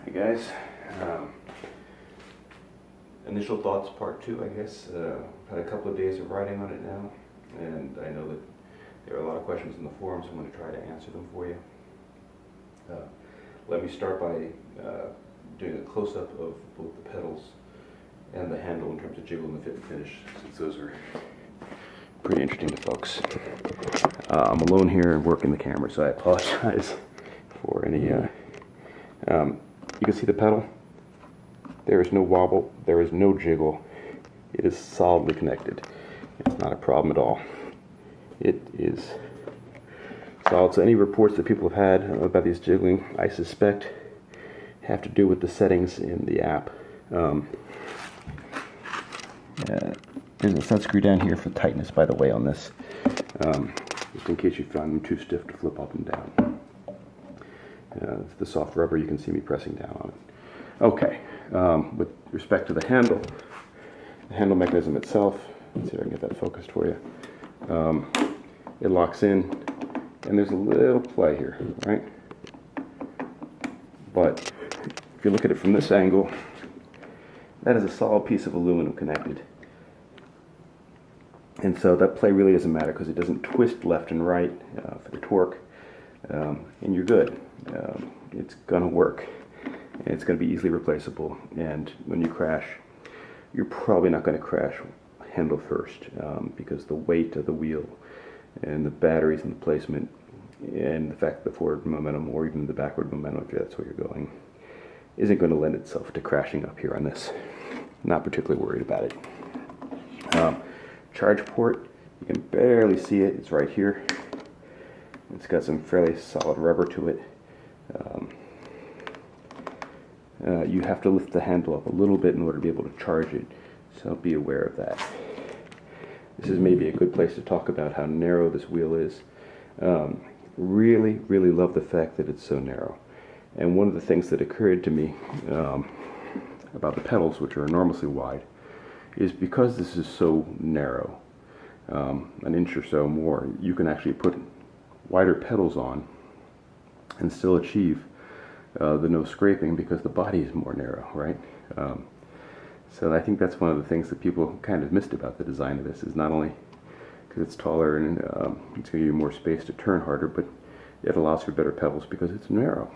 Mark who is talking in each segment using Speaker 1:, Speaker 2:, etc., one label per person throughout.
Speaker 1: Hey guys, initial thoughts part 2, I guess. Had a couple of days of writing on it now, and I know that there are a lot of questions in the forums. I'm going to try to answer them for you. Let me start by doing a close-up of both the pedals and the handle in terms of jiggle and the fit and finish, since those are pretty interesting to folks. I'm alone here and working the camera, so I apologize for any... you can see the pedal. There is no wobble, there is no jiggle. It is solidly connected. It's not a problem at all. It is solid. So any reports that people have had about these jiggling, I suspect, have to do with the settings in the app. There's a set screw down here for tightness, by the way, on this, just in case you found them too stiff to flip up and down. The soft rubber, you can see me pressing down on it. Okay, with respect to the handle mechanism itself, let's see if I can get that focused for you. It locks in, and there's a little play here, right? But if you look at it from this angle, that is a solid piece of aluminum connected. And so that play really doesn't matter because it doesn't twist left and right for the torque, and you're good. It's going to work, and it's going to be easily replaceable. And when you crash, you're probably not going to crash handle first, because the weight of the wheel and the batteries and the placement and the fact that the forward momentum or even the backward momentum, if that's where you're going, isn't going to lend itself to crashing up here on this. Not particularly worried about it. Charge port, you can barely see it. It's right here. It's got some fairly solid rubber to it. You have to lift the handle up a little bit in order to be able to charge it, so be aware of that. This is maybe a good place to talk about how narrow this wheel is. Really, really love the fact that it's so narrow. And one of the things that occurred to me about the pedals, which are enormously wide, is because this is so narrow, an inch or so more, you can actually put wider pedals on and still achieve the no scraping because the body is more narrow, right? So I think that's one of the things that people kind of missed about the design of this, is not only because it's taller and it's going to give you more space to turn harder, but it allows for better pedals because it's narrow.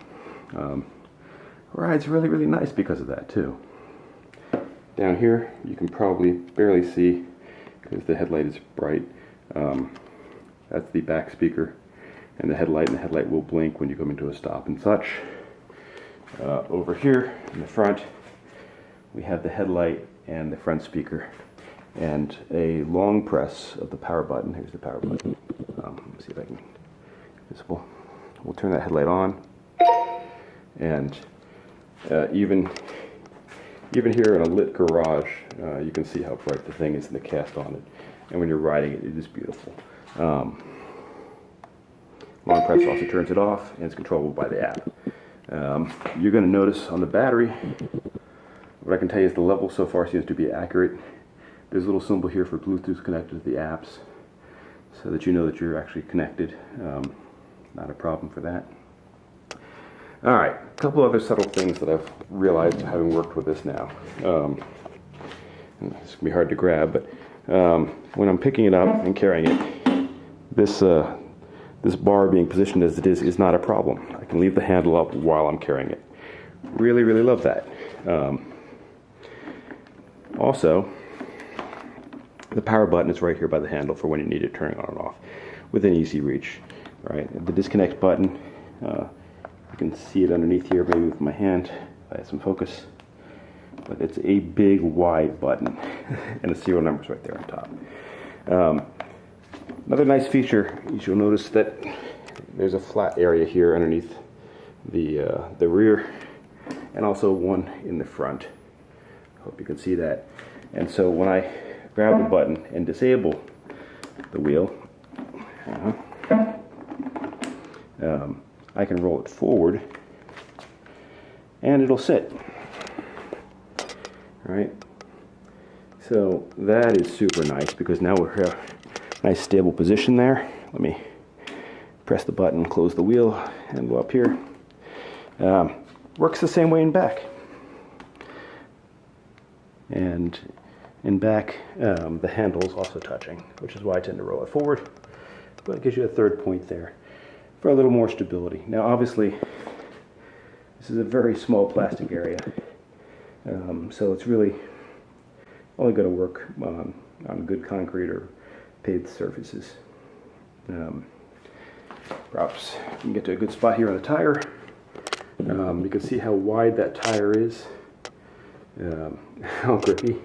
Speaker 1: Ride's really, really nice because of that too. Down here, you can probably barely see because the headlight is bright. That's the back speaker and the headlight will blink when you come into a stop and such. Over here in the front, we have the headlight and the front speaker and a long press of the power button. Here's the power button. Let me see if I can get visible. We'll turn that headlight on, and even here in a lit garage, you can see how bright the thing is in the cast on it. And when you're riding it, it is beautiful. Long press also turns it off, and it's controllable by the app. You're going to notice on the battery, what I can tell you is the level so far seems to be accurate. There's a little symbol here for Bluetooth connected to the apps, so that you know that you're actually connected. Not a problem for that. Alright, a couple other subtle things that I've realized having worked with this now. It's going to be hard to grab, but when I'm picking it up and carrying it, this bar being positioned as it is not a problem. I can leave the handle up while I'm carrying it. Really, really love that. Also, the power button is right here by the handle for when you need it turning on and off within easy reach. Right, the disconnect button, you can see it underneath here, maybe with my hand if I have some focus. But it's a big, wide button, and the serial number's right there on top. Another nice feature is you'll notice that there's a flat area here underneath the rear, and also one in the front. Hope you can see that. And so when I grab the button and disable the wheel, I can roll it forward, and it'll sit. Right? So that is super nice because now we're in a nice stable position there. Let me press the button, close the wheel, and go up here. Works the same way in back. And in back, the handle is also touching, which is why I tend to roll it forward. But it gives you a third point there for a little more stability. Now obviously, this is a very small plastic area, so it's really only going to work on good concrete or paved surfaces. Perhaps you can get to a good spot here on the tire. You can see how wide that tire is, how grippy,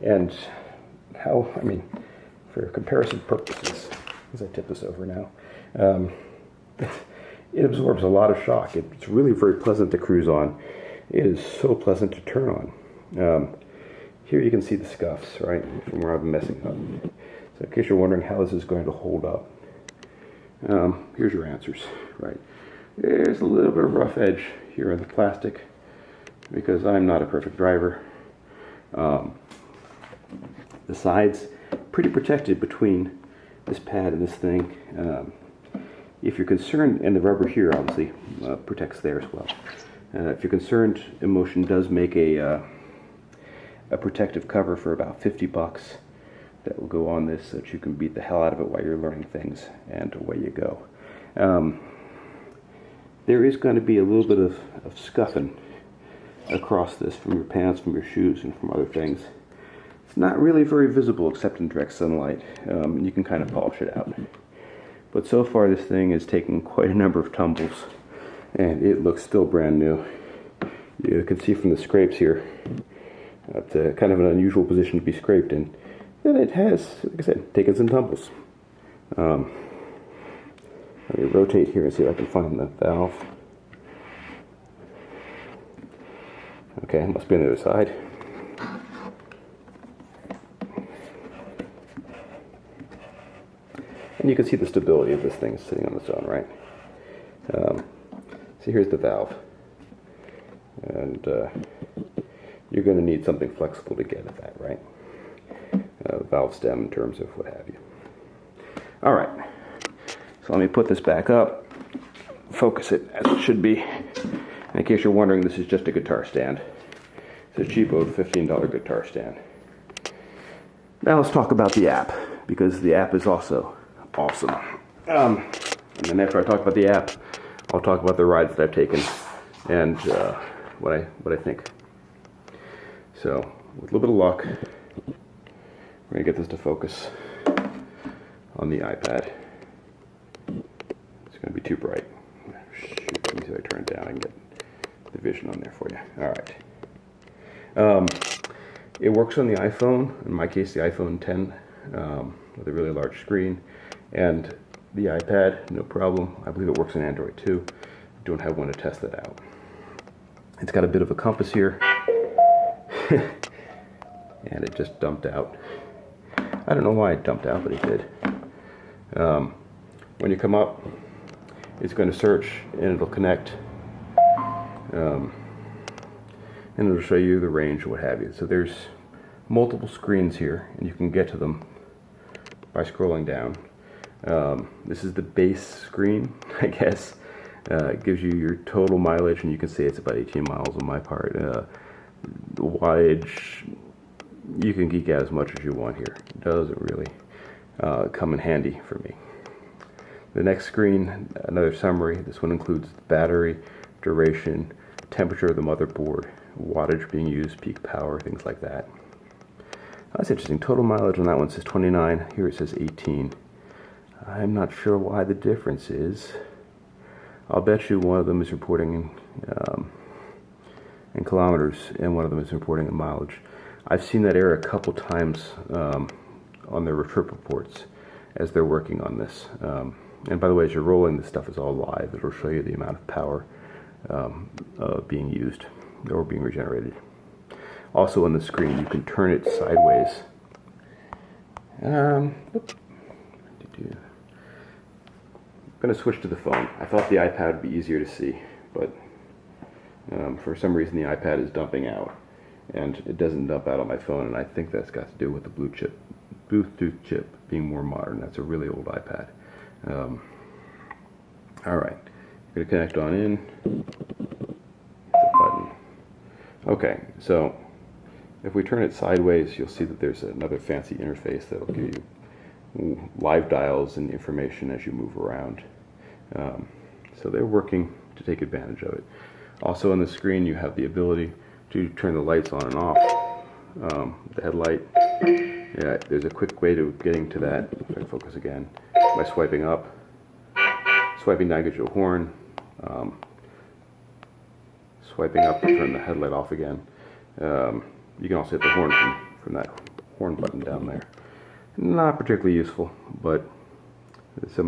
Speaker 1: and how, I mean, for comparison purposes, as I tip this over now, it absorbs a lot of shock. It's really very pleasant to cruise on. It is so pleasant to turn on. Here you can see the scuffs, right, from where I've been messing up. So in case you're wondering how this is going to hold up, here's your answers, right. There's a little bit of rough edge here in the plastic because I'm not a perfect driver. The sides, pretty protected between this pad and this thing. If you're concerned, and the rubber here obviously protects there as well. If you're concerned, InMotion does make a protective cover for about 50 bucks that will go on this so that you can beat the hell out of it while you're learning things, and away you go. There is going to be a little bit of scuffing across this from your pants, from your shoes, and from other things. It's not really very visible except in direct sunlight. You can kind of polish it out. But so far this thing has taken quite a number of tumbles, and it looks still brand new. You can see from the scrapes here, it's kind of an unusual position to be scraped in. And it has, like I said, taken some tumbles. Let me rotate here and see if I can find the valve. Okay, it must be on the other side. And you can see the stability of this thing sitting on its own, right? So here's the valve. And you're going to need something flexible to get at that, right? Valve stem in terms of what have you. All right. So let me put this back up, focus it as it should be. And in case you're wondering, this is just a guitar stand. It's a cheapo $15 guitar stand. Now let's talk about the app, because the app is also awesome. And then after I talk about the app, I'll talk about the rides that I've taken and what I think. So with a little bit of luck, we're going to get this to focus on the iPad. It's going to be too bright. Shoot, let me see if I turn it down. I can get the vision on there for you. All right. It works on the iPhone, in my case the iPhone 10, with a really large screen, and the iPad, no problem. I believe it works on Android too. Don't have one to test that out. It's got a bit of a compass here, and it just dumped out. I don't know why it dumped out, but it did. When you come up, it's going to search and it'll connect, and it'll show you the range or what have you. So there's multiple screens here, and you can get to them by scrolling down. This is the base screen, I guess. It gives you your total mileage, and you can see it's about 18 miles on my part. The wattage, you can geek out as much as you want here. It doesn't really come in handy for me. The next screen, another summary. This one includes the battery, duration, temperature of the motherboard, wattage being used, peak power, things like that. That's interesting. Total mileage on that one says 29. Here it says 18. I'm not sure why the difference is. I'll bet you one of them is reporting in kilometers, and one of them is reporting in mileage. I've seen that error a couple times on their trip reports as they're working on this. And by the way, as you're rolling, this stuff is all live. It'll show you the amount of power being used or being regenerated. Also on the screen, you can turn it sideways. I'm going to switch to the phone. I thought the iPad would be easier to see, but for some reason the iPad is dumping out, and it doesn't dump out on my phone, and I think that's got to do with the Bluetooth chip being more modern. That's a really old iPad. All right, I'm going to connect on in. Okay, so if we turn it sideways, you'll see that there's another fancy interface that'll give you live dials and information as you move around. So they're working to take advantage of it. Also on the screen you have the ability to turn the lights on and off. The headlight, yeah, there's a quick way to getting to that. If I focus again, by swiping up. Swiping down gets you a horn. Swiping up to turn the headlight off again. You can also hit the horn from that horn button down there. Not particularly useful, but some